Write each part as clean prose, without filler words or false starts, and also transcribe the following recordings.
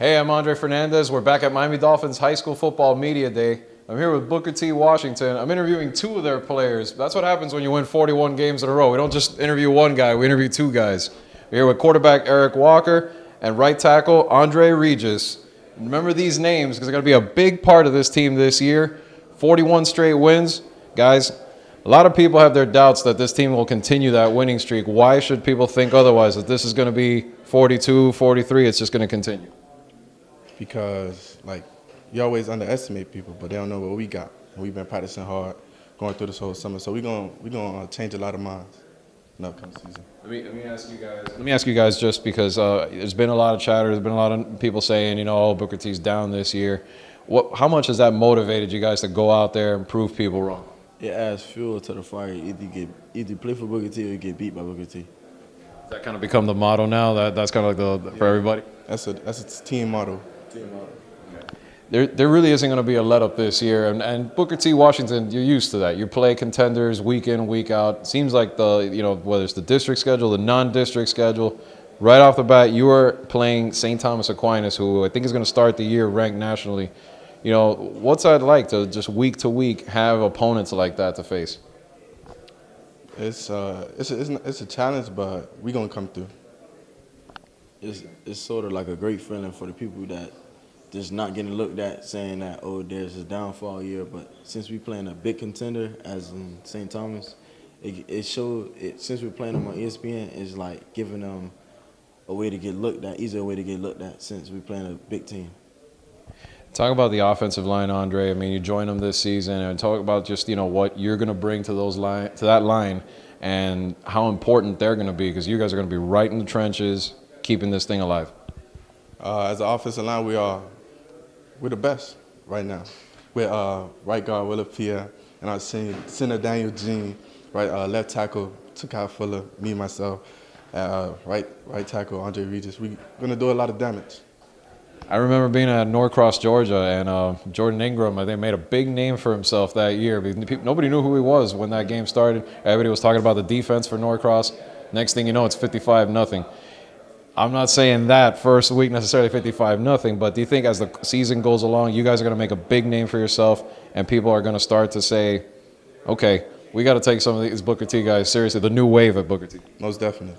Hey, I'm Andre Fernandez. We're back at Miami Dolphins High School Football Media Day. I'm here with Booker T. Washington. I'm interviewing two of their players. That's what happens when you win 41 games in a row. We don't just interview one guy, we interview two guys. We're here with quarterback Eric Walker and right tackle Andre Regis. Remember these names because they're going to be a big part of this team this year. 41 straight wins. Guys, a lot of people have their doubts that this team will continue that winning streak. Why should people think otherwise, that this is going to be 42, 43, it's just going to continue? Because, you always underestimate people, but they don't know what we got. And we've been practicing hard, going through this whole summer. So we're gonna change a lot of minds in the upcoming season. Let me ask you guys just because there's been a lot of chatter. There's been a lot of people saying, Booker T's down this year. How much has that motivated you guys to go out there and prove people wrong? It adds fuel to the fire. Either you play for Booker T or you get beat by Booker T. Does that kind of become the motto now? That's kind of like for everybody? That's a team motto. There really isn't going to be a let-up this year. And Booker T. Washington, you're used to that. You play contenders week in, week out. It seems like whether it's the district schedule, the non-district schedule, right off the bat, you are playing St. Thomas Aquinas, who I think is going to start the year ranked nationally. What's that like to just week to week have opponents like that to face? It's a challenge, but we're going to come through. It's sort of like a great feeling for the people that just not getting looked at, saying that, there's a downfall year. But since we playing a big contender, as in St. Thomas, it showed. Since we're playing them on ESPN, it's like giving them a way to get looked at, easier way to get looked at since we're playing a big team. Talk about the offensive line, Andre. I mean, you joined them this season, and talk about just what you're going to bring to that line, and how important they're going to be, because you guys are going to be right in the trenches, keeping this thing alive. As an offensive line, we're the best right now. With right guard Willa Pierre and our center Daniel Jean, left tackle Takai Fuller, me myself, right tackle Andre Regis. We're gonna do a lot of damage. I remember being at Norcross, Georgia, and Jordan Ingram, I think, made a big name for himself that year. Nobody knew who he was when that game started. Everybody was talking about the defense for Norcross. Next thing you know, it's 55-0. I'm not saying that first week necessarily 55-0, but do you think as the season goes along, you guys are going to make a big name for yourself, and people are going to start to say, okay, we got to take some of these Booker T guys seriously, the new wave at Booker T? Most definitely.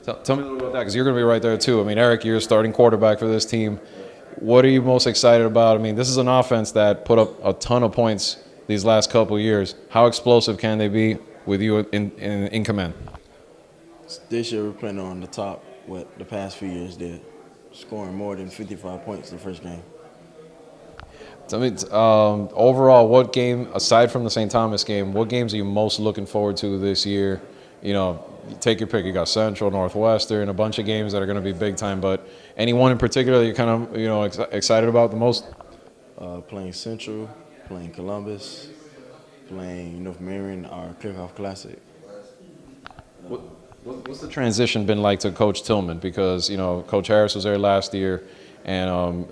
Tell me a little about that, because you're going to be right there too. I mean, Eric, you're a starting quarterback for this team. What are you most excited about? I mean, this is an offense that put up a ton of points these last couple of years. How explosive can they be with you in command? This year we're playing on the top what the past few years did, scoring more than 55 points the first game. Tell me, overall, what game, aside from the St. Thomas game, what games are you most looking forward to this year? You take your pick. You got Central, Northwestern, a bunch of games that are going to be big time, but any one in particular that you're kind of, excited about the most? Playing Central, playing Columbus, playing North Marion, our kickoff classic. What's the transition been like to Coach Tillman? Because Coach Harris was there last year, and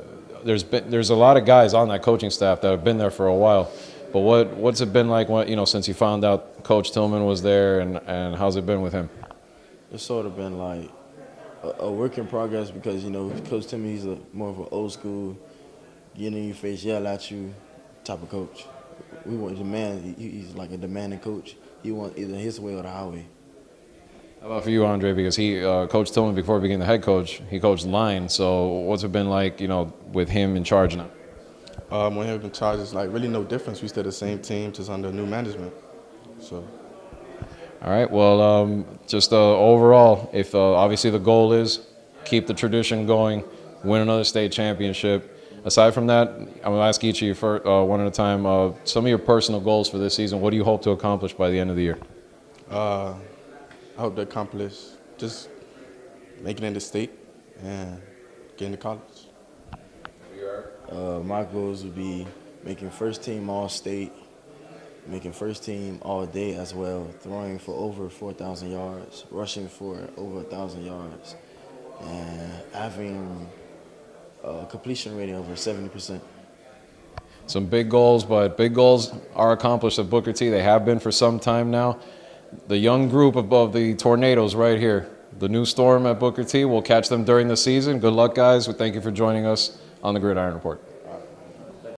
there's a lot of guys on that coaching staff that have been there for a while. But what's it been like since you found out Coach Tillman was there, and how's it been with him? It's sort of been like a work in progress because Coach Tillman, he's more of an old school, get in your face, yell at you type of coach. We want demand. He's like a demanding coach. He wants either his way or the highway. How about for you, Andre? Because he, Coach Tillman, before being the head coach, he coached line. So what's it been like, with him in charge now? When him in charge, it's really no difference. We still the same team, just under new management. So. All right. Well, just overall, if obviously the goal is keep the tradition going, win another state championship. Aside from that, I'm going to ask each of you for one at a time. Some of your personal goals for this season. What do you hope to accomplish by the end of the year? I hope to accomplish just making it into state and getting to college. My goals would be making first team All-State, making first team All-Day as well, throwing for over 4,000 yards, rushing for over 1,000 yards, and having a completion rating over 70%. Some big goals, but big goals are accomplished at Booker T. They have been for some time now. The young group above the Tornadoes right here, the new storm at Booker T. We'll catch them during the season. Good luck, guys. We thank you for joining us on the Gridiron Report.